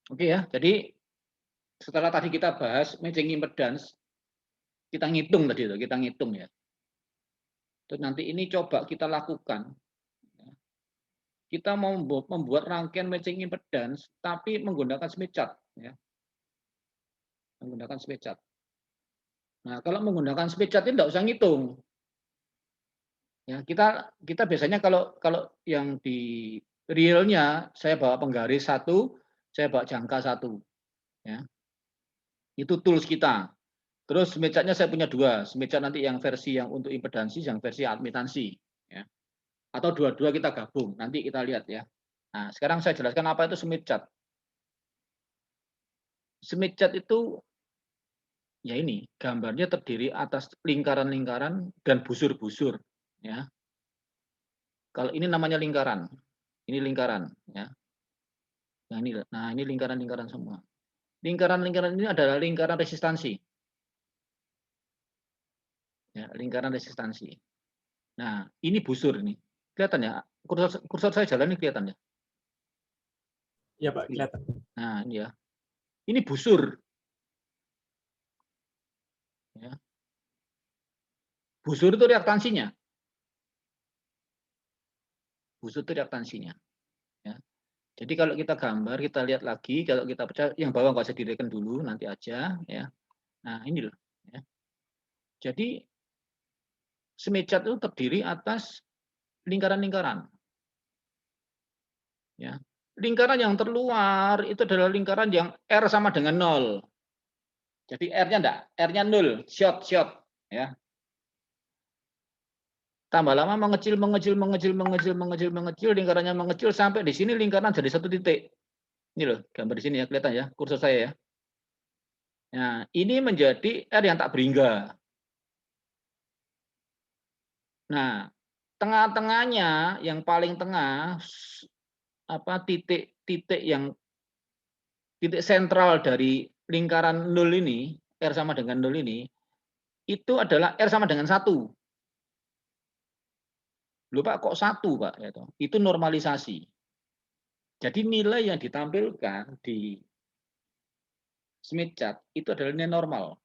Oke ya, jadi setelah tadi kita bahas matching impedance, kita ngitung tadi itu, kita ngitung ya. Terus nanti ini coba kita lakukan. Ya. Kita mau membuat rangkaian matching impedance, tapi menggunakan Smith chart, ya, menggunakan Smith chart. Nah, kalau menggunakan Smith chart ini tidak usah ngitung. Ya, kita kita biasanya kalau kalau yang di realnya saya bawa penggaris satu, saya bawa jangka satu, ya. Itu tools kita. Terus Smith chart-nya saya punya dua, Smith chart nanti yang versi yang untuk impedansi, yang versi admitansi, ya. Atau dua-dua kita gabung, nanti kita lihat ya. Nah, sekarang saya jelaskan apa itu Smith chart. Smith chart itu ya ini, gambarnya terdiri atas lingkaran-lingkaran dan busur-busur, ya. Kalau ini namanya lingkaran, ini lingkaran, ya. Nah ini lingkaran-lingkaran semua. Lingkaran-lingkaran ini adalah lingkaran resistansi, ya, lingkaran resistansi. Nah, ini busur ini. Kelihatan ya? Kursor saya jalan ini kelihatan ya? Iya Pak, Iya. kelihatan. Nah, ini ya. Ini busur, ya. Busur itu reaktansinya. Busur itu reaktansinya, ya. Jadi kalau kita gambar, kita lihat lagi, kalau kita percaya, yang bawah nggak usah direken dulu, nanti aja, ya. Nah, ini loh, ya. Jadi Smith chart itu terdiri atas lingkaran-lingkaran, ya. Lingkaran yang terluar itu adalah lingkaran yang R sama dengan 0. Jadi R-nya enggak, R-nya 0, short, short, ya. Tambah lama mengecil, mengecil, mengecil, mengecil, mengecil, mengecil, lingkarannya mengecil sampai di sini lingkaran jadi satu titik. Ini loh, gambar di sini ya, kelihatan ya, kursor saya ya. Nah, ini menjadi R yang tak berhingga. Nah, tengah-tengahnya yang paling tengah apa titik-titik yang titik sentral dari lingkaran 0 ini, R sama dengan 0 ini, itu adalah R sama dengan 1. Loh Pak, kok 1 Pak? Itu normalisasi. Jadi nilai yang ditampilkan di Smith chart itu adalah nilai normal.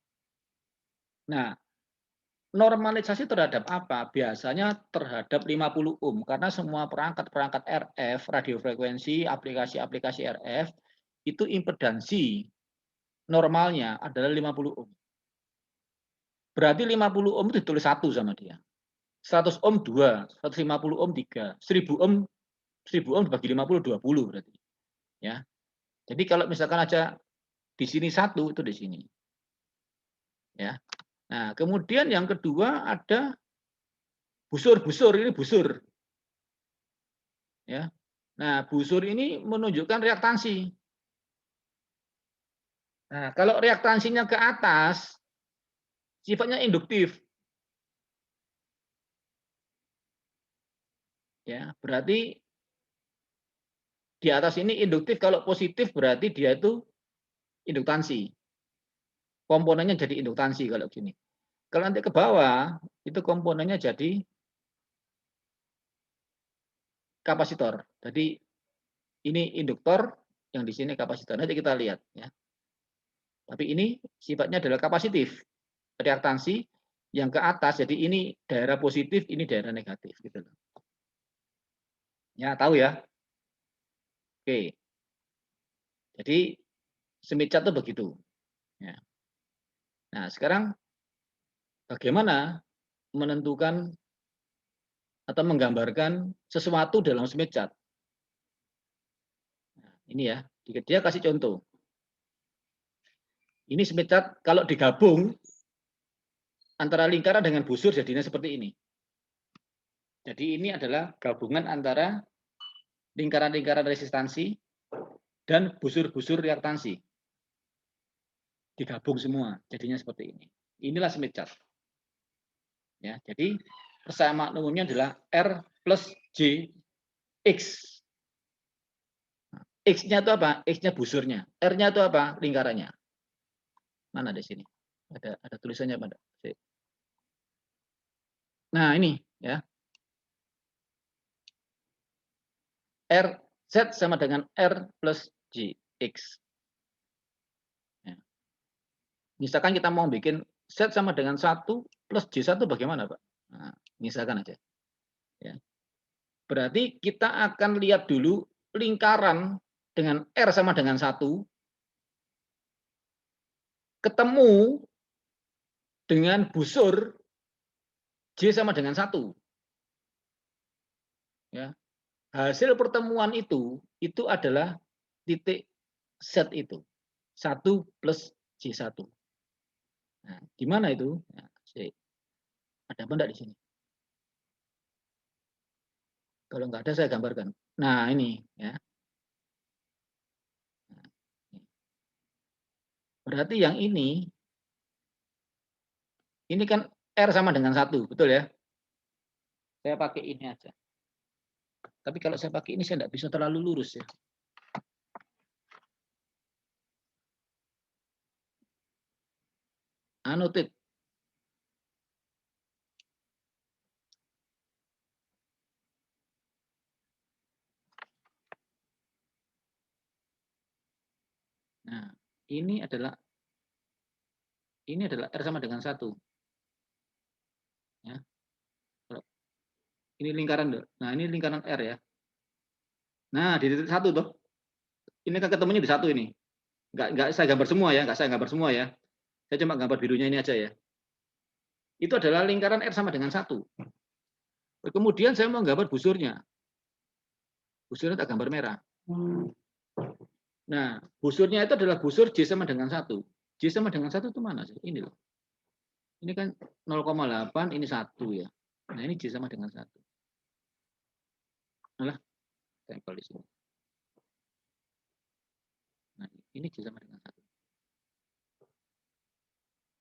Nah, normalisasi terhadap apa? Biasanya terhadap 50 ohm, karena semua perangkat-perangkat RF, radio frekuensi, aplikasi-aplikasi RF, itu impedansi normalnya adalah 50 ohm. Berarti 50 ohm itu ditulis 1 sama dia. 100 ohm 2, 150 ohm 3, 1000 ohm 1000 ohm dibagi 50 20 berarti. Ya. Jadi kalau misalkan aja di sini 1 itu di sini. Ya. Nah, kemudian yang kedua ada busur-busur, ini busur. Ya. Nah, busur ini menunjukkan reaktansi. Nah, kalau reaktansinya ke atas, sifatnya induktif. Ya, berarti di atas ini induktif, kalau positif berarti dia itu induktansi. Komponennya jadi induktansi kalau gini. Kalau nanti ke bawah, itu komponennya jadi kapasitor. Jadi ini induktor, yang di sini kapasitor. Nanti kita lihat ya. Tapi ini sifatnya adalah kapasitif. Reaktansi yang ke atas, jadi ini daerah positif, ini daerah negatif gitu loh. Ya, tahu ya? Oke. Jadi Smith chart itu begitu. Ya. Nah, sekarang bagaimana menentukan atau menggambarkan sesuatu dalam Smith chart? Nah, ini ya, dia kasih contoh. Ini Smith chart kalau digabung antara lingkaran dengan busur jadinya seperti ini. Jadi ini adalah gabungan antara lingkaran-lingkaran resistansi dan busur-busur reaktansi. Digabung semua, jadinya seperti ini. Inilah Smith chart. Ya, jadi persamaan umumnya adalah R plus J X. X-nya itu apa? X-nya busurnya. R-nya itu apa? Lingkarannya. Mana di sini? Ada tulisannya pada. Nah, ini ya. R Z sama dengan R plus J X. Misalkan kita mau bikin Z sama dengan 1 plus J1 bagaimana, Pak? Nah, misalkan aja. Ya. Berarti kita akan lihat dulu lingkaran dengan R sama dengan 1 ketemu dengan busur J sama dengan 1. Ya. Hasil pertemuan itu adalah titik Z itu. 1 plus J1. Nah, gimana itu? Nah, ada apa enggak di sini? Kalau enggak ada saya gambarkan. Nah, ini ya. Berarti yang ini kan R sama dengan 1, betul ya? Saya pakai ini aja. Tapi kalau saya pakai ini saya enggak bisa terlalu lurus ya. Anotit. Nah, ini adalah R sama dengan 1. Ya. Ini lingkaran, nah ini lingkaran R ya. Nah, di titik 1 tuh. Ini kan ketemunya di 1 ini. Enggak saya gambar semua ya, enggak saya gambar semua ya. Saya cuma gambar birunya ini aja ya. Itu adalah lingkaran R sama dengan 1. Kemudian saya mau gambar busurnya. Busurnya tak gambar merah. Nah, busurnya itu adalah busur J sama dengan 1. J sama dengan 1 itu mana sih? Ini loh. Ini kan 0,8, ini 1 ya. Nah, ini J sama dengan 1. Alah, tempel di sini. Nah, ini J sama dengan 1.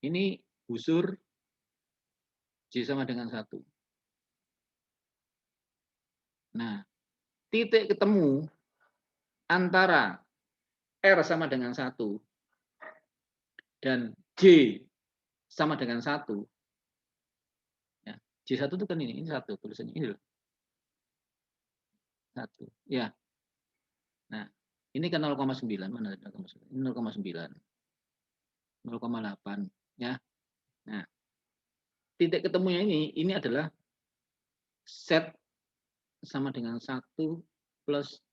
Ini busur J sama dengan 1. Nah, titik ketemu antara R sama dengan 1 dan J sama dengan 1. Ya, J1 itu kan ini 1 tulisannya ini loh. 1. Ya. Nah, ini kan 0,9, mana 0,9? Ini 0,9. 0,8 ya. Nah, titik ketemunya ini adalah Z sama dengan 1 plus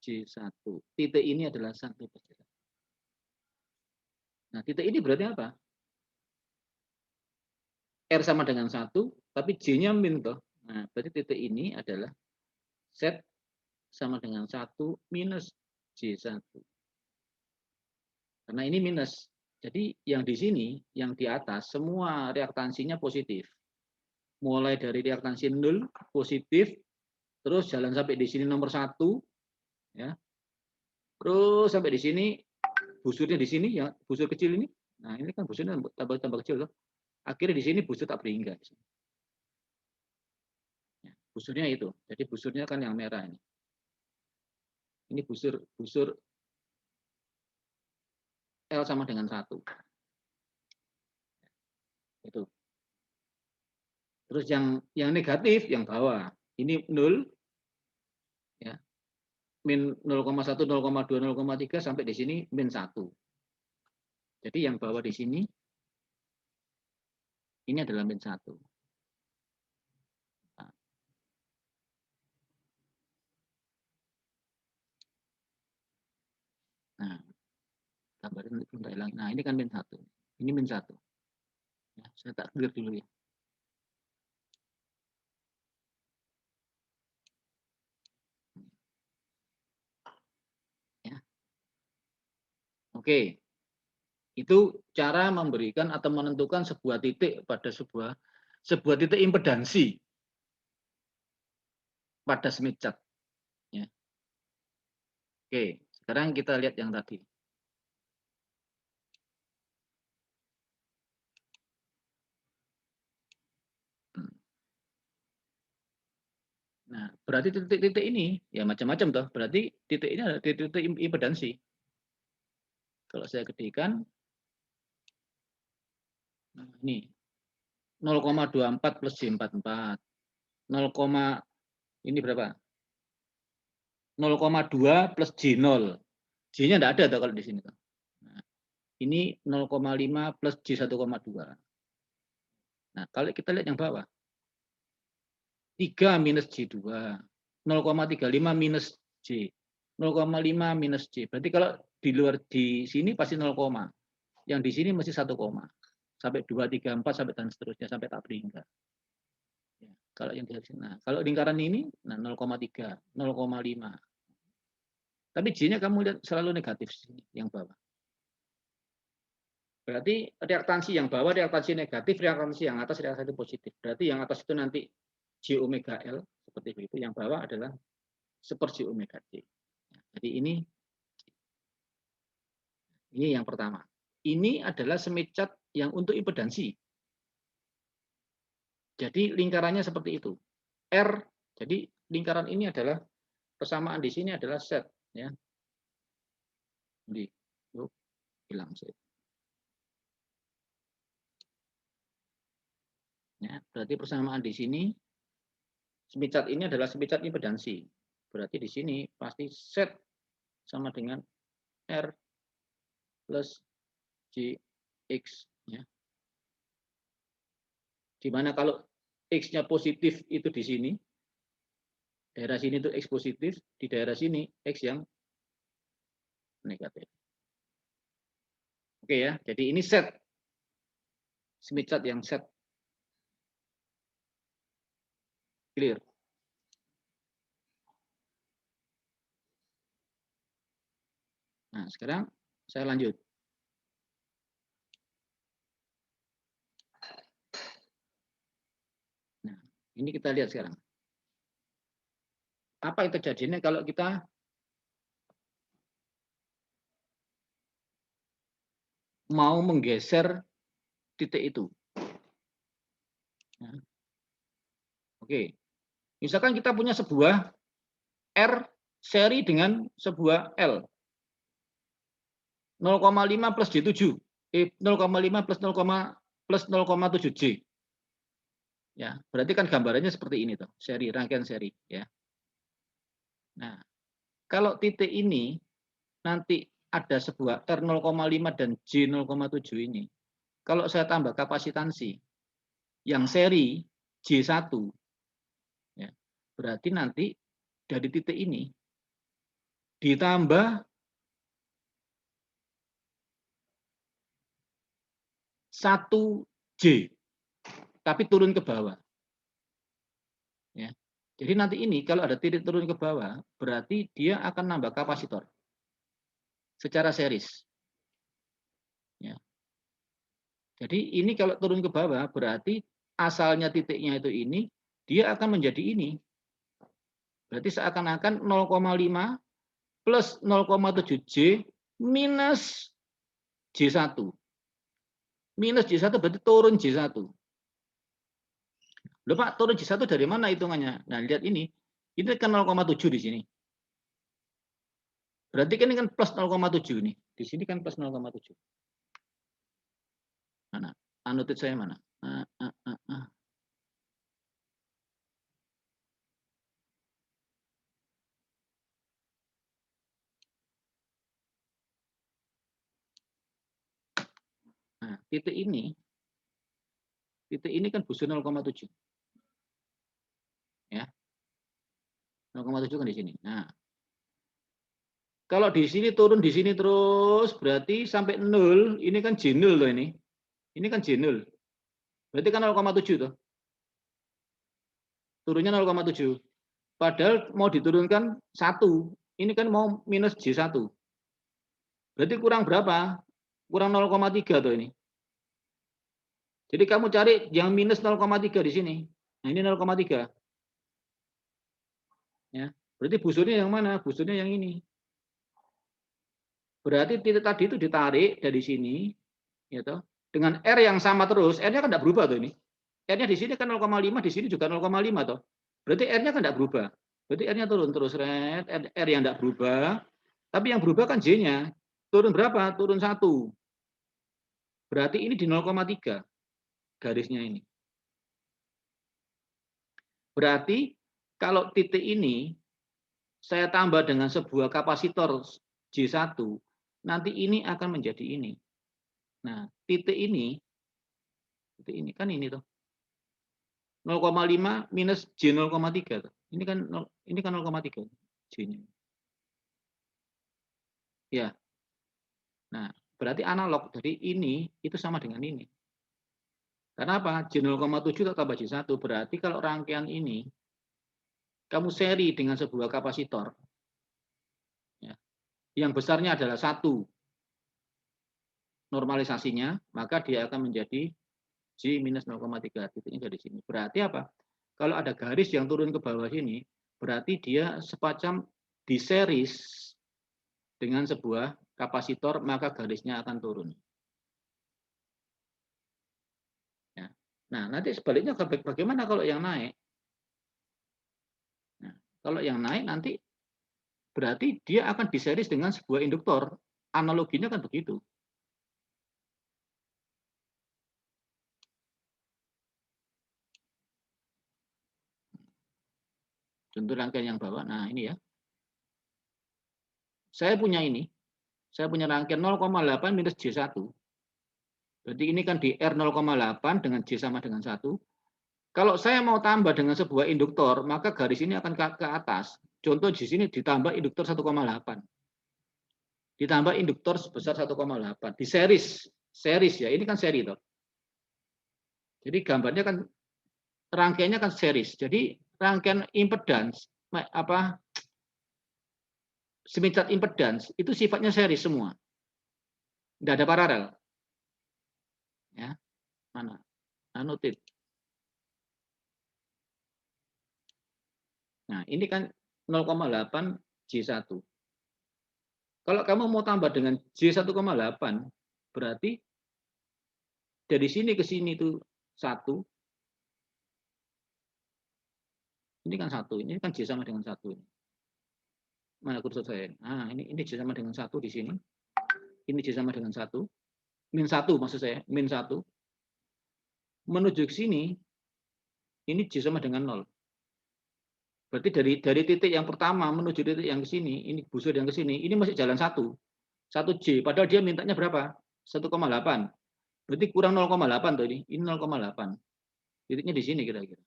J1. Titik ini adalah 1 plus J1. Nah, titik ini berarti apa? R sama dengan 1, tapi J-nya min toh. Nah, berarti titik ini adalah Z sama dengan 1 minus J1. Karena ini minus. Jadi yang di sini, yang di atas, semua reaktansinya positif. Mulai dari reaktansi 0, positif, terus jalan sampai di sini nomor 1, ya. Terus sampai di sini, busurnya di sini, ya, busur kecil ini. Nah, ini kan busurnya tambah kecil. Loh. Akhirnya di sini busur tak berhingga. Ya, busurnya itu. Jadi busurnya kan yang merah ini. Ini busur L sama dengan 1. Itu. Terus yang negatif yang bawah. Ini 0 ya. Min 0,1, 0,2, 0,3 sampai di sini min 1. Jadi yang bawah di sini ini adalah min 1. Nah, gambarin untuk hilang. Nah, ini kan min 1. Ini min 1. Ya, saya tak clear dulu ya. Ya. Oke. Itu cara memberikan atau menentukan sebuah titik pada sebuah titik impedansi pada Smith chart. Ya. Oke, sekarang kita lihat yang tadi. Nah, berarti titik-titik ini ya macam-macam toh. Berarti titik ini adalah titik impedansi. Kalau saya gedekan, nah ini 0,24 plus J44. 0, ini berapa? 0,2 plus J0. J-nya enggak ada toh kalau di sini toh. Nah, Ini 0,5 plus J1,2. Nah, kalau kita lihat yang bawah. 3 minus J2. 0,35 minus J. 0,5 minus J. Berarti kalau di luar di sini pasti 0, yang di sini masih 1, sampai 2, 3, 4 sampai dan seterusnya sampai tak beringkar. Ya, kalau yang di sini, nah, kalau lingkaran ini, nah 0,3, 0,5. Tapi J-nya kamu lihat selalu negatif sini, yang bawah. Berarti reaktansi yang bawah reaktansi negatif, reaktansi yang atas reaktansi positif. Berarti yang atas itu nanti J omega L seperti itu, yang bawah adalah seper J omega T. Jadi ini yang pertama. Ini adalah semicot yang untuk impedansi. Jadi lingkarannya seperti itu. R, jadi lingkaran ini adalah persamaan di sini adalah set, ya. Jadi, hilang set. Ya, berarti persamaan di sini semicot ini adalah semicot impedansi. Berarti di sini pasti set sama dengan R plus JX, ya. Dimana kalau X-nya positif itu di sini, daerah sini itu X positif, di daerah sini X yang negatif. Oke ya, jadi ini set. Semicot yang set. Clear. Nah, sekarang saya lanjut. Nah, ini kita lihat sekarang. Apa yang terjadinya kalau kita mau menggeser titik itu? Nah, oke. Misalkan kita punya sebuah R seri dengan sebuah L. 0,5 plus J7. 0,5 plus 0,7 J. Ya, berarti kan gambarannya seperti ini tuh, seri, rangkaian seri, ya. Nah, kalau titik ini nanti ada sebuah R 0,5 dan J 0,7 ini. Kalau saya tambah kapasitansi yang seri J1, ya, berarti nanti dari titik ini ditambah 1 J, tapi turun ke bawah. Ya. Jadi nanti ini kalau ada titik turun ke bawah, berarti dia akan nambah kapasitor secara series. Ya. Jadi ini kalau turun ke bawah, berarti asalnya titiknya itu ini, dia akan menjadi ini. Berarti seakan-akan 0,5 plus 0,7 J minus J1. Minus J1 berarti turun J1. Loh Pak, turun J1 dari mana hitungannya? Nah, lihat ini. Ini kan 0,7 di sini. Berarti kan ini kan plus 0,7 nih. Di sini kan plus 0,7. Mana? Anotit saya mana? Nah, titik ini kan busur 0,7. Ya. 0,7 kan di sini. Nah, kalau di sini turun di sini terus berarti sampai 0, ini kan J0 loh ini. Ini kan J0. Berarti kan 0,7 tuh. Turunnya 0,7. Padahal mau diturunkan 1. Ini kan mau minus J1. Berarti kurang berapa? Kurang 0,3 tuh ini. Jadi kamu cari yang minus 0,3 di sini. Nah, ini 0,3. Ya. Berarti busurnya yang mana? Busurnya yang ini. Berarti titik tadi itu ditarik dari sini, ya toh, dengan R yang sama terus. R-nya kan tidak berubah tuh ini. R-nya di sini kan 0,5, di sini juga 0,5 toh. Berarti R-nya kan tidak berubah. Berarti R-nya turun terus, red. R yang tidak berubah. Tapi yang berubah kan J-nya. Turun berapa? Turun 1. Berarti ini di 0,3 garisnya ini. Berarti kalau titik ini saya tambah dengan sebuah kapasitor J1, nanti ini akan menjadi ini. Nah, titik ini kan ini tuh 0,5 minus J 0,3 tuh. Ini kan 0,3 J-nya. Ya. Nah, berarti analog dari ini itu sama dengan ini. Karena apa? J 0,7 tambah J1 berarti kalau rangkaian ini kamu seri dengan sebuah kapasitor ya, yang besarnya adalah 1 normalisasinya, maka dia akan menjadi J minus 0,3 titiknya dari sini. Berarti apa? Kalau ada garis yang turun ke bawah sini, berarti dia semacam diseris dengan sebuah kapasitor, maka garisnya akan turun. Ya. Nah, nanti sebaliknya bagaimana kalau yang naik? Nah, kalau yang naik nanti berarti dia akan diseris dengan sebuah induktor. Analoginya kan begitu. Contoh rangkaian yang bawah. Nah, ini ya. Saya punya ini. Saya punya rangkaian 0,8 minus J1. Berarti ini kan di R 0,8 dengan J sama dengan 1. Kalau saya mau tambah dengan sebuah induktor, maka garis ini akan ke atas. Contoh di sini ditambah induktor 1,8. Ditambah induktor sebesar 1,8. Di series ya. Ini kan seri toh. Jadi gambarnya kan rangkaiannya kan series. Jadi rangkaian impedans symmetric impedans itu sifatnya seri semua. Tidak ada paralel. Ya. Mana? Anotit. Nah, ini kan 0,8 J1. Kalau kamu mau tambah dengan J1,8, berarti dari sini ke sini itu 1. Ini kan 1. Ini kan J sama dengan 1. Mana kursor saya? Nah, ini J sama dengan 1 di sini. Ini J sama dengan 1. Min 1 maksud saya. Min 1. Menuju ke sini, ini J sama dengan 0. Berarti dari titik yang pertama menuju titik yang ke sini, ini busur yang ke sini, ini masih jalan 1 J. Padahal dia mintanya berapa? 1,8. Berarti kurang 0,8 tuh ini. Ini 0,8. Titiknya di sini kira-kira.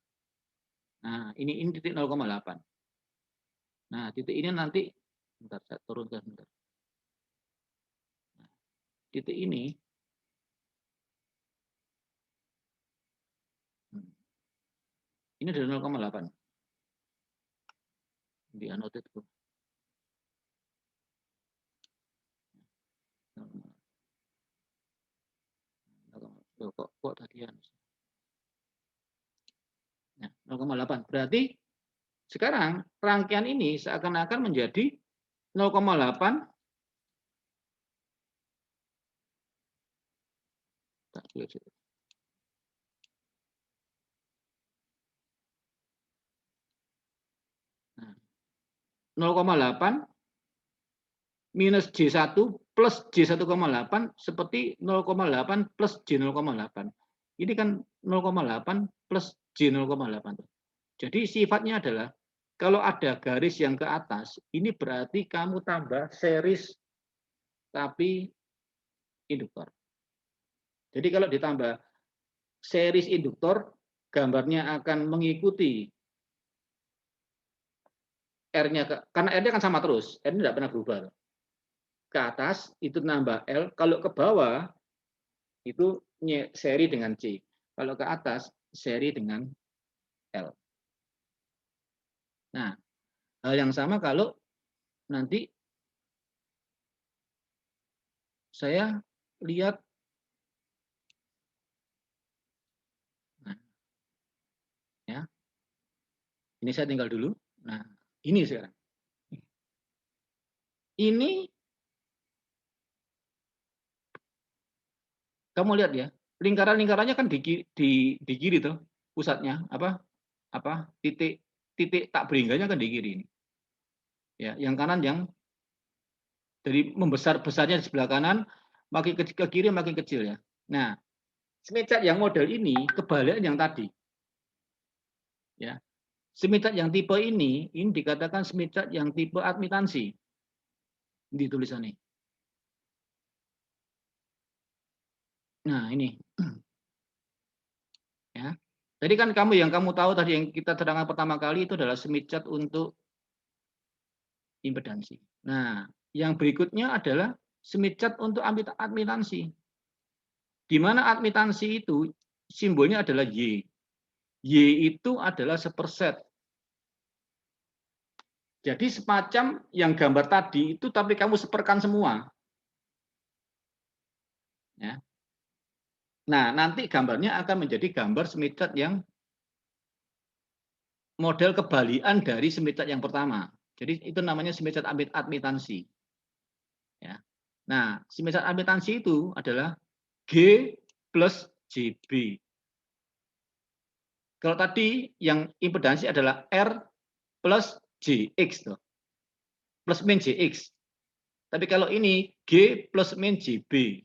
Nah, ini titik 0,8. Nah, titik ini nanti bentar saya turunkan bentar. Nah, titik ini ini dari 0,8. Di anotit tuh. Kok tadi ya? Nah, 0,8. Berarti sekarang rangkaian ini seakan-akan menjadi 0,8 0,8 minus J1 plus J1,8 seperti 0,8 plus J0,8. Ini kan 0,8 plus J0,8. Jadi sifatnya adalah kalau ada garis yang ke atas, ini berarti kamu tambah series tapi induktor. Jadi kalau ditambah series induktor, gambarnya akan mengikuti R-nya, karena R-nya kan sama terus, R-nya tidak pernah berubah. Ke atas itu nambah L, kalau ke bawah itu seri dengan C. Kalau ke atas seri dengan L. Nah, hal yang sama kalau nanti saya lihat, nah, ya, ini saya tinggal dulu. Nah, ini sekarang. Ini kamu lihat ya, lingkaran-lingkarannya kan di kiri tuh pusatnya titik tak beringganya kan di kiri ini. Ya, yang kanan yang dari membesar-besarnya di sebelah kanan makin ke kiri makin kecil ya. Nah, Smith chart yang model ini kebalikan yang tadi. Ya. Smith chart yang tipe ini dikatakan Smith chart yang tipe admitansi. Di tulisan ini. Nah, ini. Ya. Jadi kan yang kamu tahu tadi yang kita terangkan pertama kali itu adalah Smith chart untuk impedansi. Nah, yang berikutnya adalah Smith chart untuk admitansi. Di mana admitansi itu simbolnya adalah Y. Y itu adalah seperset. Jadi semacam yang gambar tadi itu tapi kamu seperkan semua. Ya. Nah, nanti gambarnya akan menjadi gambar Smith chart yang model kebalikan dari Smith chart yang pertama. Jadi itu namanya Smith chart admitansi. Ya. Nah, Smith chart admitansi itu adalah G plus JB. Kalau tadi yang impedansi adalah R plus JX, plus min JX. Tapi kalau ini G plus min JB.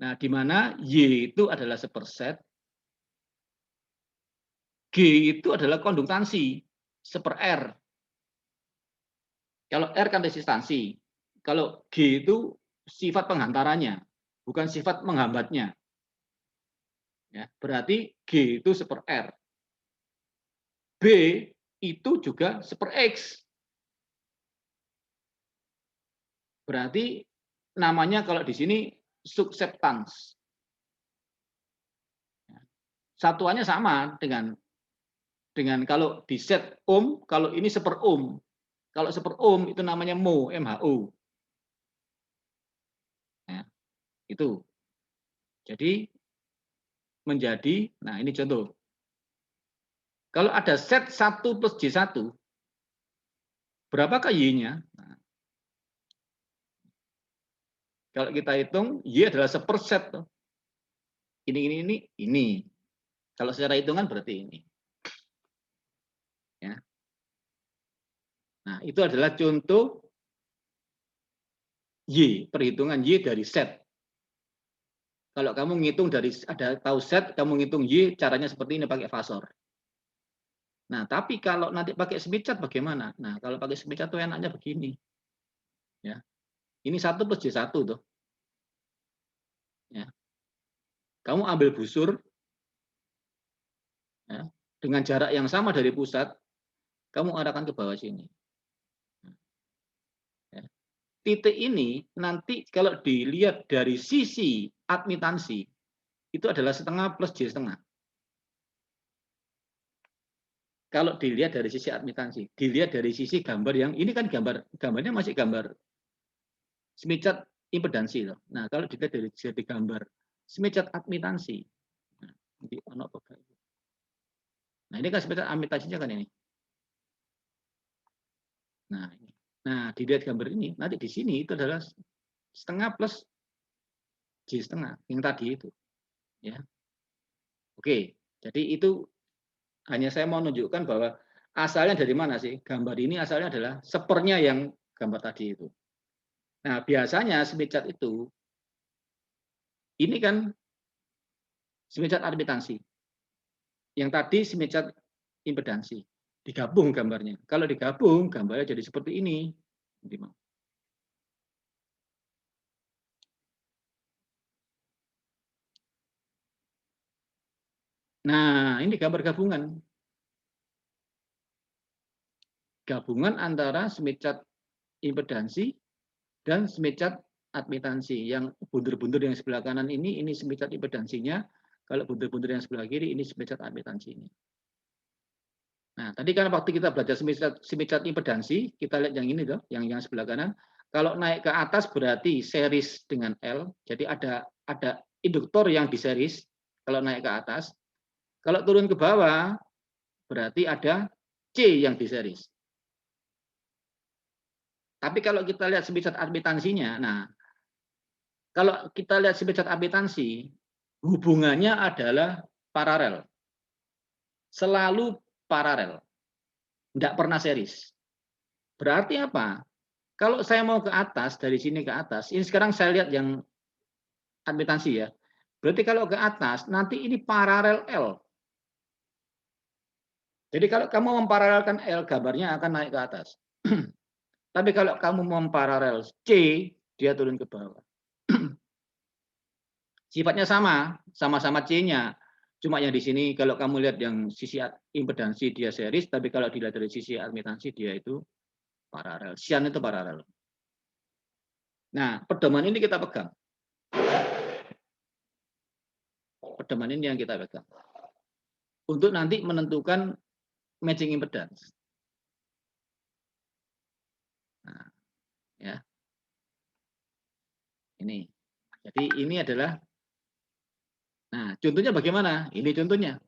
Nah, di mana Y itu adalah seperset, G itu adalah konduktansi, seper R. Kalau R kan resistansi, kalau G itu sifat penghantarannya, bukan sifat menghambatnya. Ya, berarti G itu seper R. B itu juga seper X. Berarti namanya kalau di sini susceptance. Satuannya sama dengan kalau di set ohm, kalau ini seper ohm. Kalau seper ohm itu namanya mho, MHO. Ya, itu. Jadi menjadi, nah ini contoh. Kalau ada set 1 plus J1, berapakah Y-nya? Nah, kalau kita hitung, Y adalah seperset. Ini. Kalau secara hitungan berarti ini. Ya. Nah, itu adalah contoh Y, perhitungan Y dari set. Kalau kamu ngitung dari ada tahu set, kamu ngitung Y, caranya seperti ini pakai fasor. Nah, tapi kalau nanti pakai Smith chart bagaimana? Nah, kalau pakai Smith chart tuh enaknya begini. Ya. Ini 1 plus J1 tuh. Ya. Kamu ambil busur ya, dengan jarak yang sama dari pusat, kamu arahkan ke bawah sini. Ya. Titik ini nanti kalau dilihat dari sisi admitansi, itu adalah setengah plus J setengah. Kalau dilihat dari sisi admitansi, dilihat dari sisi gambar yang ini kan gambarnya masih gambar Smith chart impedansi loh. Nah, kalau dilihat dari sisi gambar Smith chart admitansi, nah ini kan Smith chart admitansinya kan ini. Nah, dilihat gambar ini, nanti di sini itu adalah setengah plus J setengah yang tadi itu. Ya, oke. Jadi itu hanya saya mau menunjukkan bahwa asalnya dari mana sih? Gambar ini asalnya adalah sepernya yang gambar tadi itu. Nah, biasanya Smith chart itu ini kan Smith chart admitansi. Yang tadi Smith chart impedansi. Digabung gambarnya. Kalau digabung gambarnya jadi seperti ini. Nah, ini gambar gabungan. Gabungan antara Smith chart impedansi dan Smith chart admitansi. Yang bundur-bundur yang sebelah kanan ini Smith chart impedansinya. Kalau bundur-bundur yang sebelah kiri ini Smith chart admitansinya. Nah, tadi kan waktu kita belajar Smith chart impedansi, kita lihat yang ini tuh, yang sebelah kanan. Kalau naik ke atas berarti series dengan L. Jadi ada induktor yang di series kalau naik ke atas. Kalau turun ke bawah berarti ada C yang di series. Tapi kalau kita lihat Smith chart admitansinya, nah kalau kita lihat Smith chart admitansi, hubungannya adalah paralel. Selalu paralel. Tidak pernah series. Berarti apa? Kalau saya mau ke atas, dari sini ke atas, ini sekarang saya lihat yang admitansi ya. Berarti kalau ke atas, nanti ini paralel L. Jadi kalau kamu memparalelkan L, gambarnya akan naik ke atas. Tapi kalau kamu memparalel C, dia turun ke bawah. Sifatnya sama-sama C-nya. Cuma yang di sini kalau kamu lihat yang sisi impedansi dia series, tapi kalau dilihat dari sisi admitansi dia itu paralel. Sian itu paralel. Nah, pedoman ini kita pegang. Pedoman ini yang kita pegang. Untuk nanti menentukan matching impedance. Nah, ya. Ini. Jadi ini adalah, nah contohnya bagaimana? Ini contohnya.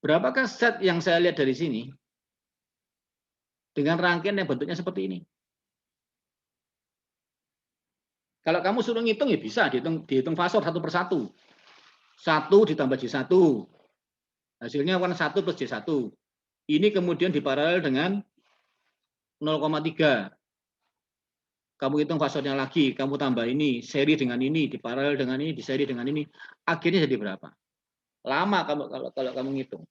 Berapakah set yang saya lihat dari sini dengan rangkaian yang bentuknya seperti ini? Kalau kamu suruh ngitung ya bisa dihitung fasor satu persatu. 1 ditambah J1. Hasilnya kan 1 plus J1. Ini kemudian diparalel dengan 0,3. Kamu hitung fasornya lagi, kamu tambah ini, seri dengan ini, diparalel dengan ini, diseri dengan ini. Akhirnya jadi berapa? Lama kalau kamu ngitung.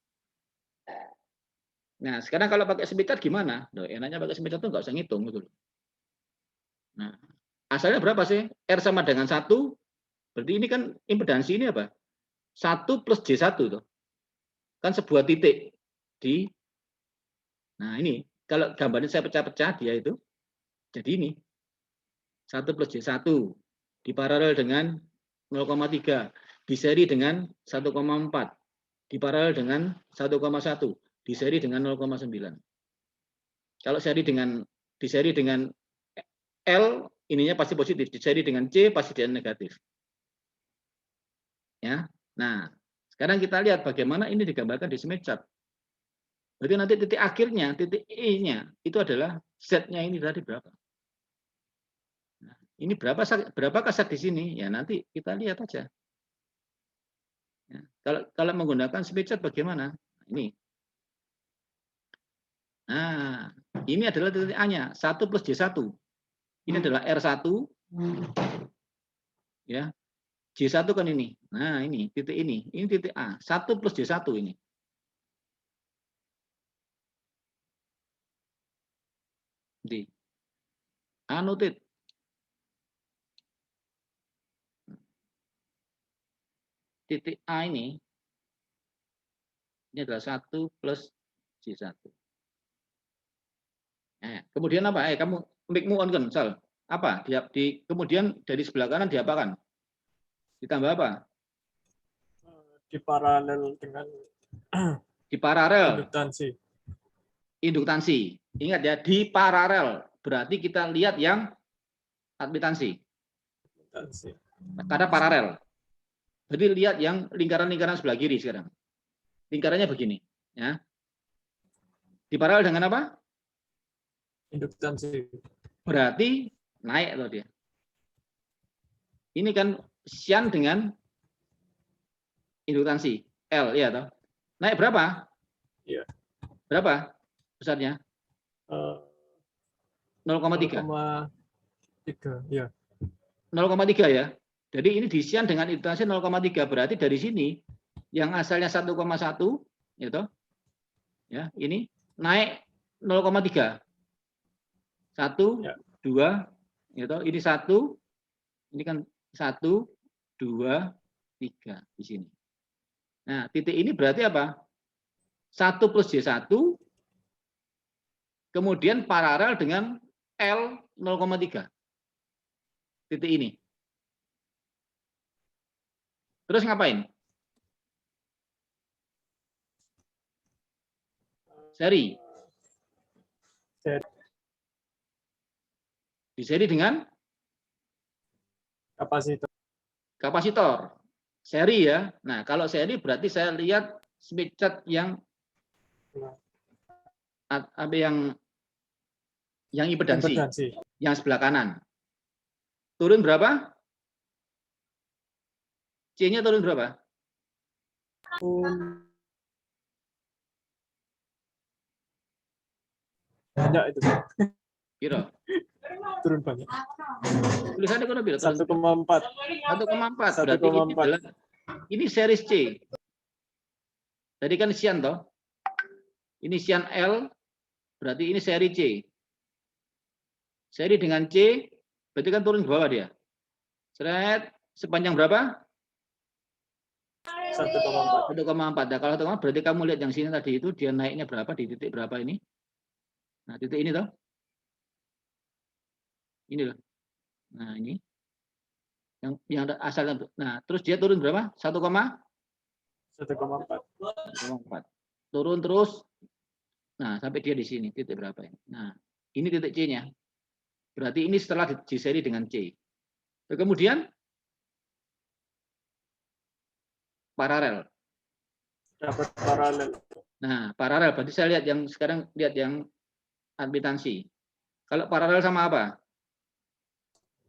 Nah, sekarang kalau pakai Smith chart gimana? Loh, enaknya pakai Smith chart itu nggak usah ngitung gitu. Nah, asalnya berapa sih? R sama dengan 1. Berarti ini kan impedansi ini apa? 1 plus J1 tuh. Kan sebuah titik di, nah ini kalau gambarnya saya pecah-pecah dia itu jadi ini 1 plus J1 diparalel dengan 0,3 diseri dengan 1,4 diparalel dengan 1,1 diseri dengan 0,9. Kalau diseri dengan L ininya pasti positif, diseri dengan C pasti dia negatif. Ya. Nah, sekarang kita lihat bagaimana ini digambarkan di Smith chart. Berarti nanti titik akhirnya, titik E-nya itu adalah Z-nya ini tadi berapa? Nah, ini berapakah Z di sini? Ya nanti kita lihat aja. Ya, kalau menggunakan Smith chart bagaimana? Ini. Nah, ini adalah titik A-nya, 1 plus J1. Ini adalah R1. Ya. J1 kan ini. Nah, ini titik ini. Ini titik A, 1 plus J1 ini. Di anotate. Titik A ini adalah 1 plus J1. Nah, kemudian apa? Kamu mic-mu on kan, Sal? Apa? Kemudian dari sebelah kanan diapakan? Ditambah apa? Diparalel dengan Diparalel. Induktansi. Ingat ya, diparalel. Berarti kita lihat yang admitansi. Karena paralel. Jadi lihat yang lingkaran-lingkaran sebelah kiri sekarang. Lingkarannya begini. Ya. Diparalel dengan apa? Induktansi. Berarti naik loh dia. Ini kan sian dengan induktansi L, ya toh. Naik berapa? Iya. Berapa besarnya? 0,3. 0,3, ya. 0,3 ya. Jadi ini disian dengan induktansi 0,3. Berarti dari sini yang asalnya 1,1 ya toh. Ya, ini naik 0,3. 1, Ya. 2, ya toh. Ini 1, ini kan 1, 2, 3 di sini. Nah, titik ini berarti apa? 1 plus J1 kemudian paralel dengan L 0,3. Titik ini. Terus ngapain? Seri. Diseri dengan kapasitor. Seri ya. Nah, kalau seri berarti saya lihat Smith chart yang impedansi. Yang sebelah kanan. Turun berapa? C-nya turun berapa? Banyak itu. Kira. Turun banyak. Tulisannya kan berapa? 1,4. 1,4. Berarti ini adalah ini series C. Tadi kan sian toh. Ini sian L, berarti ini seri C. Seri dengan C, berarti kan turun ke bawah dia. Seret, sepanjang berapa? 1,4. 1,4. Nah, kalau 1,4 berarti kamu lihat yang sini tadi itu dia naiknya berapa di titik berapa ini? Nah, titik ini toh. Ini loh. Nah, ini. Yang asalnya. Nah, terus dia turun berapa? 1,4. 1,4. Turun terus. Nah, sampai dia di sini titik berapa ini? Nah, ini titik C-nya. Berarti ini setelah diseri dengan C. Kemudian paralel. Dapat paralel. Nah, paralel berarti saya lihat yang sekarang lihat yang admitansi. Kalau paralel sama apa?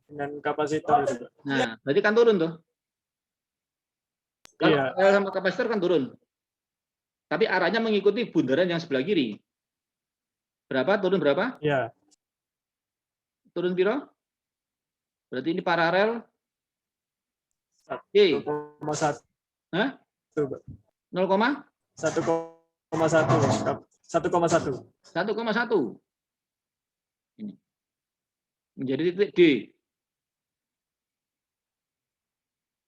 Dengan kapasitor itu, Pak. Nah, berarti kan turun tuh. Kalau Iya. paralel sama kapasitor kan turun. Tapi arahnya mengikuti bundaran yang sebelah kiri. Berapa? Turun berapa? Iya. Turun piro? Berarti ini paralel. 1,1. Hah? 0, 1,1. 1,1. Ini. Menjadi titik D.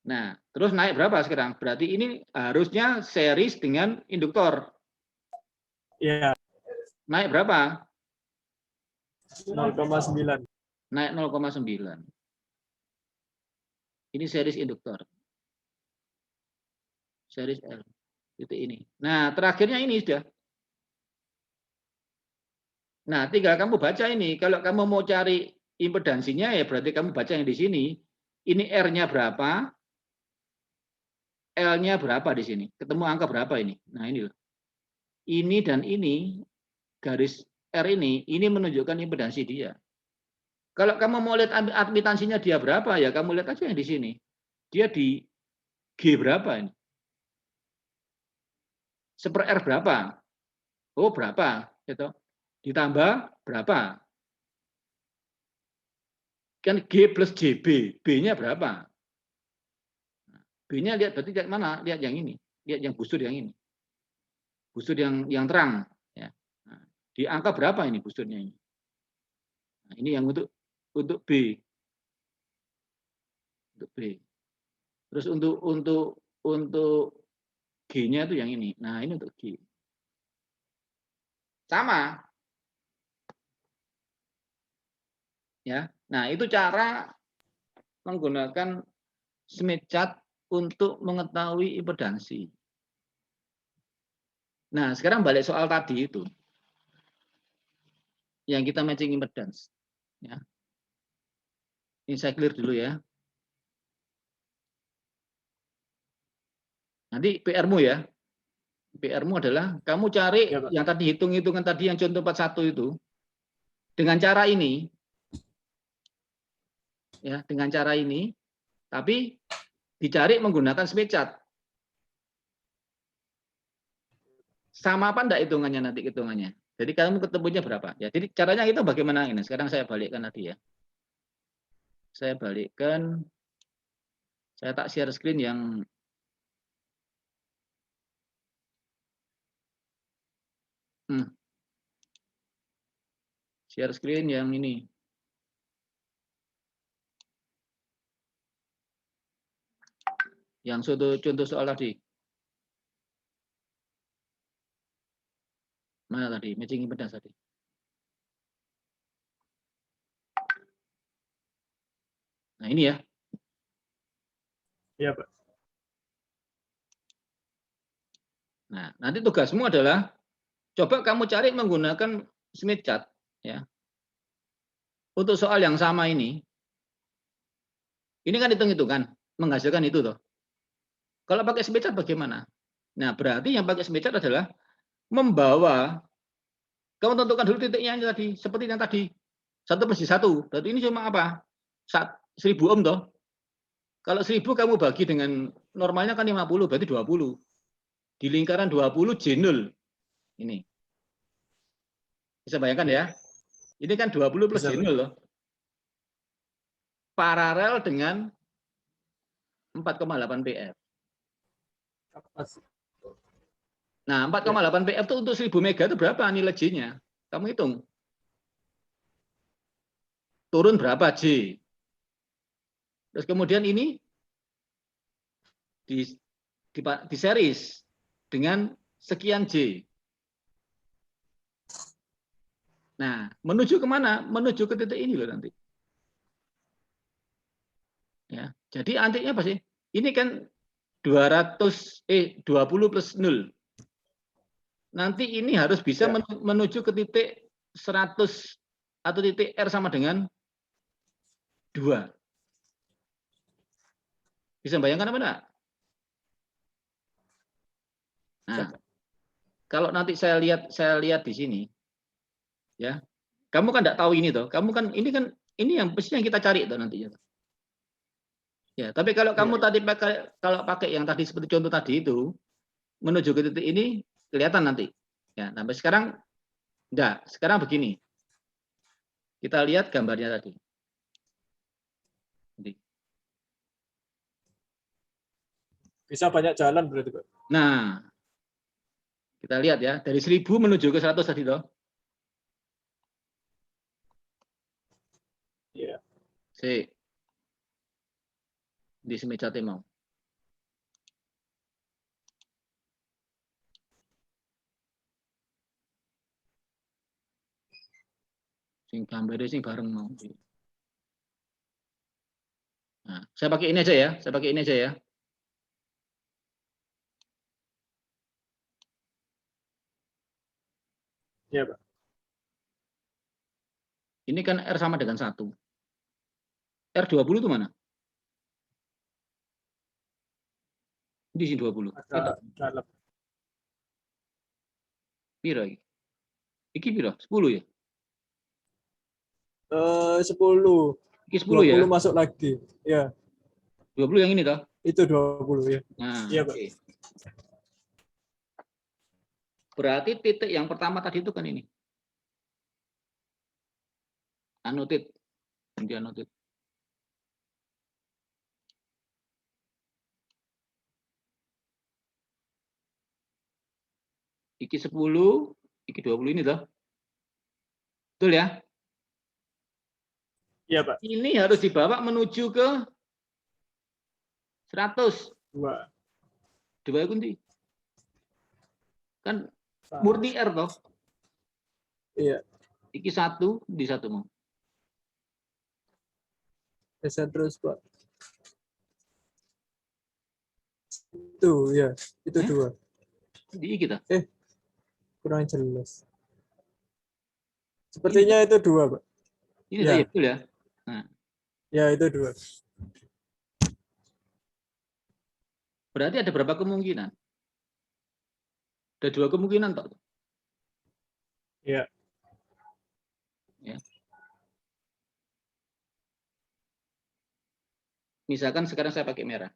Nah, terus naik berapa sekarang? Berarti ini harusnya series dengan induktor. Iya. Naik berapa? 0,9. Naik 0,9. Ini series induktor. Series L. Titik ini. Nah, terakhirnya ini sudah. Nah, tinggal kamu baca ini. Kalau kamu mau cari impedansinya, ya berarti kamu baca yang di sini. Ini R-nya berapa? L-nya berapa di sini? Ketemu angka berapa ini? Nah, ini loh. Ini dan ini, garis R ini menunjukkan impedansi dia. Kalau kamu mau lihat admitansinya dia berapa, ya kamu lihat aja yang di sini. Dia di G berapa ini? Seper R berapa? Oh, berapa? Gitu. Ditambah berapa? Kan G plus JB. B-nya berapa? B-nya lihat berarti lihat mana? Lihat yang ini. Lihat yang busur yang ini. Busur yang terang. Ya. Nah, di angka berapa ini busurnya ini? Nah, ini yang untuk B. Untuk B. Terus untuk G-nya itu yang ini. Nah, ini untuk G. Sama. Ya. Nah, itu cara menggunakan Smith chart untuk mengetahui impedansi. Nah, sekarang balik soal tadi itu. Yang kita matching impedance. Ya. Ini saya clear dulu ya. Nanti PR-mu ya. PR-mu adalah kamu cari Ya, Pak. yang tadi hitung-hitungan tadi yang contoh 41 itu. Dengan cara ini. Ya, dengan cara ini. Tapi dicari menggunakan Smith chart. Sama apa enggak hitungannya nanti hitungannya? Jadi kamu ketemunya berapa? Ya, jadi caranya itu bagaimana ini? Sekarang saya balikkan tadi ya. Saya balikkan. Saya tak share screen yang share screen yang ini. Yang contoh soal tadi. Mana tadi? Matching impedance tadi. Nah, ini ya. Iya, Pak. Nah, nanti tugasmu adalah coba kamu cari menggunakan Smith chart ya. Untuk soal yang sama ini. Ini kan hitung-hitungan, menghasilkan itu toh. Kalau pakai Smith chart bagaimana? Nah, berarti yang pakai Smith chart adalah membawa, kamu tentukan dulu titiknya tadi, seperti yang tadi. 1/1. Berarti ini cuma apa? 1000 ohm toh. Kalau 1000 kamu bagi dengan normalnya kan 50, berarti 20. Di lingkaran 20 J0. Ini. Bisa bayangkan ya? Ini kan 20 plus J0 loh. Paralel dengan 4,8 PF. Nah, 4,8 PF itu untuk 1000 mega itu berapa nilai J-nya? Kamu hitung. Turun berapa J? Terus kemudian ini di series dengan sekian J. Nah, menuju kemana? Menuju ke titik ini loh nanti. Ya, jadi antiknya apa sih? Ini kan 20 plus 0. Nanti ini harus bisa menuju ke titik 100 atau titik R sama dengan 2. Bisa bayangkan apa enggak? Nah, kalau nanti saya lihat di sini, ya, kamu kan enggak tahu ini toh. Kamu kan ini yang mestinya kita cari toh nantinya. Ya, tapi kalau kamu tadi pakai yang tadi seperti contoh tadi itu menuju ke titik ini kelihatan nanti. Ya, sampai sekarang enggak. Sekarang begini. Kita lihat gambarnya tadi. Bisa banyak jalan berarti, Pak. Nah, kita lihat ya, dari 1000 menuju ke 100 tadi toh. Iya. Si. Di semeja mau. Sing gambare sing bareng mau. Nah, saya pakai ini aja ya. Saya pakai ini aja ya. Iya, Pak. Ini kan R sama dengan 1. R20 itu mana? Di sini 20. Ada dalam. Piro iki? Iki piro? 10 ya? 10. Iki 10 ya? 20 masuk lagi. Ya. 20 yang ini toh? Itu 20 ya. Nah, iya, Pak. Okay. Berarti titik yang pertama tadi itu kan ini. Anotit. Ini anotit. Iki 10, iki 20 ini toh. Betul ya? Iya, Pak. Ini harus dibawa menuju ke 100. 2. 2 kunci. Kan murni R toh? Iya. Iki 1 di 1 mau. Bisa terus, Pak. Itu ya, itu 2. Di kita. Kurang jelas. Sepertinya ini, itu 2, Pak. Ini ya. Betul ya. Nah. Ya, itu 2. Berarti ada berapa kemungkinan? Ada 2 kemungkinan toh. Iya. Ya. Misalkan sekarang saya pakai merah.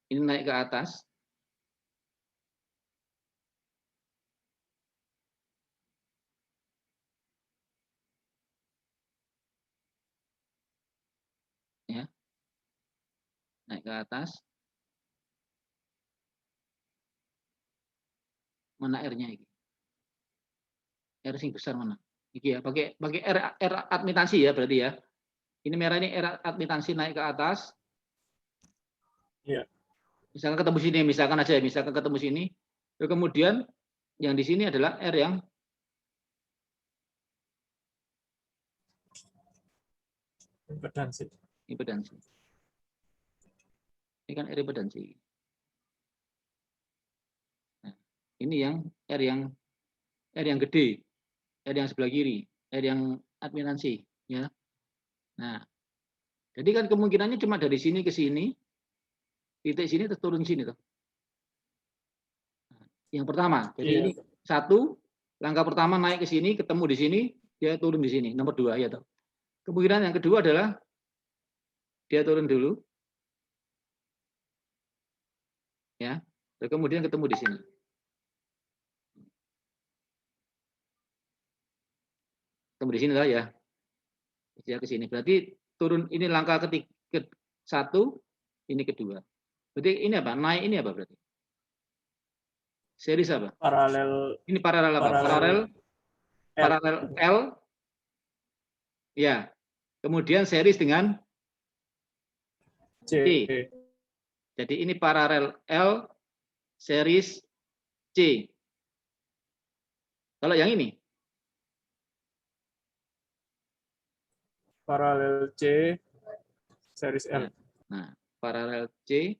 Ini naik ke atas. Ya. Naik ke atas. Mana R-nya ini? R sing besar mana? Iki ya, pakai R admitansi ya berarti ya. Ini merah ini R admitansi naik ke atas. Iya. Misalkan ketemu sini, misalkan aja ya, misalkan ketemu sini. Kemudian yang di sini adalah R yang Impedansi. Ini kan R impedansi. Nah, ini yang R yang gede, R yang sebelah kiri, R yang admitansi, ya. Nah, jadi kan kemungkinannya cuma dari sini ke sini, titik sini terus turun sini tuh. Yang pertama, jadi ini 1, langkah pertama naik ke sini, ketemu di sini, dia turun di sini. Nomor 2 ya toh. Kemungkinan yang kedua adalah dia turun dulu, ya, dan kemudian ketemu di sini. Ketemu di sini lah ya. Dia ke sini. Berarti turun ini langkah ke 1, ini kedua. Berarti ini apa? Naik ini apa berarti? Series apa? Paralel. Ini paralel apa? Paralel L. Ya. Kemudian series dengan C. C. Jadi ini paralel L series C. Kalau yang ini Paralel C series L. Nah, paralel C.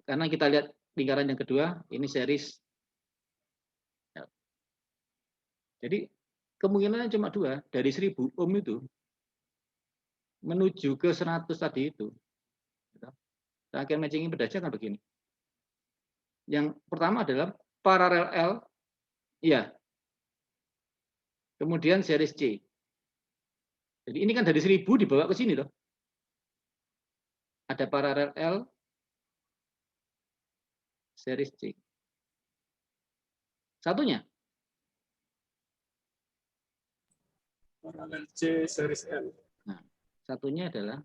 Karena kita lihat lingkaran yang kedua, ini series L. Jadi kemungkinannya cuma dua, dari 1000 ohm itu menuju ke 100 tadi itu. Rangkaian matching impedance kan begini. Yang pertama adalah paralel L, iya. Kemudian series C. Jadi ini kan dari 1000 dibawa ke sini toh. Ada paralel L, series C. Satunya Paralel C series L. Nah, satunya adalah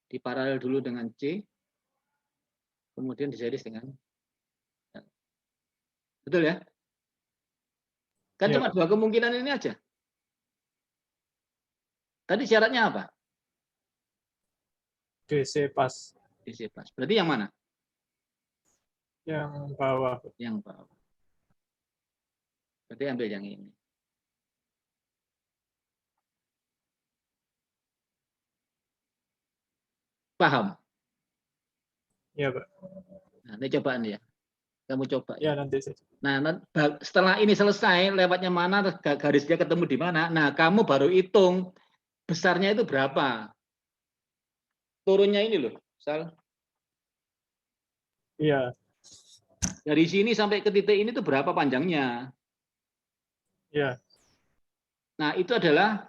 diparalel dulu dengan C, kemudian diseries dengan L. Betul ya? Kan Iya, cuma Pak. dua kemungkinan ini aja. Tadi syaratnya apa? DC pas. DC pas. Berarti yang mana? Yang bawah. Yang bawah. Berarti ambil yang ini. Paham? Iya, Pak. Nah, ini cobaan ya. Kamu coba Ya, ya. nanti saja. Nah, setelah ini selesai, lewatnya mana, garisnya ketemu di mana. Nah, kamu baru hitung besarnya itu berapa. Turunnya ini loh, Sal. Iya. Dari sini sampai ke titik ini tuh berapa panjangnya. Iya. Nah, itu adalah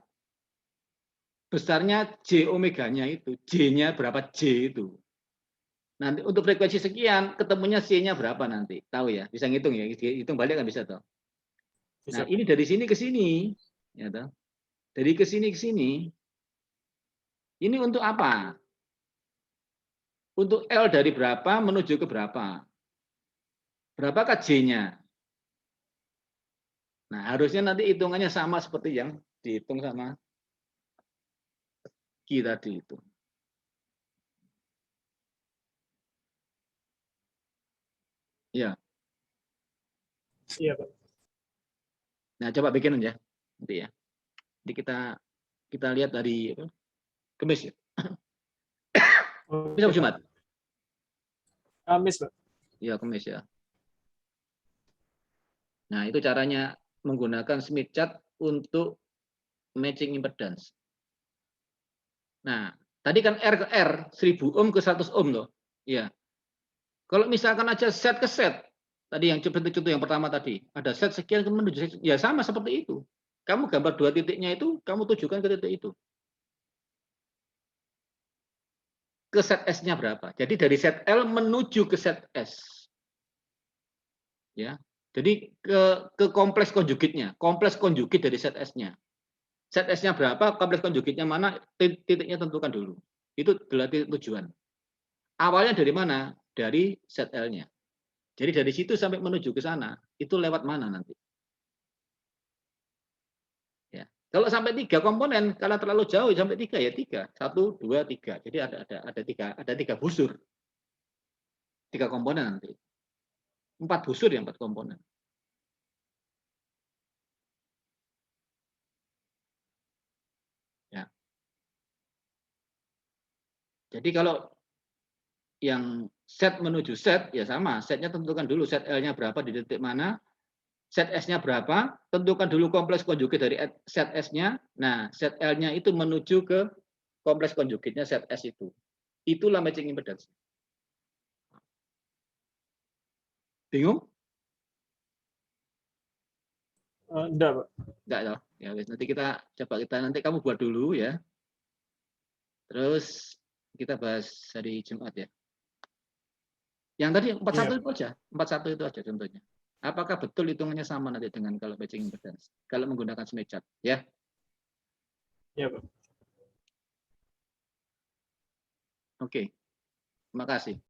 besarnya J omeganya itu. J-nya berapa J itu. Nanti untuk frekuensi sekian, ketemunya C-nya berapa nanti. Tahu ya, bisa ngitung ya. Hitung balik kan bisa toh. Nah, Bisa, Pak. ini dari sini ke sini. Ya, toh. Dari ke sini ke sini. Ini untuk apa? Untuk L dari berapa menuju ke berapa. Berapakah J-nya? Nah, harusnya nanti hitungannya sama seperti yang dihitung sama Ki tadi itu. Ya. Iya, Pak. Nah, coba bikin aja nanti ya. Jadi kita lihat dari Kamis ya. Bisa Oke, Pak. Jumat. Kamis, Pak. Ya, Kamis ya. Nah, itu caranya menggunakan Smith chart untuk matching impedance. Nah, tadi kan R ke R, 1000 ohm ke 100 ohm loh. Iya. Kalau misalkan aja set ke set, tadi yang contoh yang pertama tadi, ada set sekian menuju ya sama seperti itu. Kamu gambar dua titiknya itu, kamu tujukan ke titik itu. Ke set S-nya berapa? Jadi dari set L menuju ke set S. Ya. Jadi ke kompleks konjugitnya, kompleks konjugit dari set S-nya. Set S-nya berapa, kompleks konjugitnya mana, titiknya tentukan dulu. Itu berarti tujuan. Awalnya dari mana? Dari set L-nya. Jadi dari situ sampai menuju ke sana, itu lewat mana nanti? Ya. Kalau sampai 3 komponen, kalau terlalu jauh sampai 3 ya 3. 1, 2, 3. Jadi ada 3 busur. 3 komponen nanti. 4 busur ya 4 komponen. Ya. Jadi kalau yang set menuju set ya sama, setnya tentukan dulu set L-nya berapa di titik mana, set S-nya berapa, tentukan dulu kompleks konjugit dari set S-nya. Nah, set L-nya itu menuju ke kompleks konjugitnya set S itu. Itulah matching impedance. Bingung? Enggak, Pak. Enggak ya. Ya nanti kita nanti kamu buat dulu ya. Terus kita bahas hari Jumat ya. Yang tadi 41 Iya. itu aja, 41 itu aja contohnya. Apakah betul hitungannya sama nanti dengan kalau matching impedance? Kalau menggunakan Smith chart ya. Iya, Pak. Oke, terima kasih.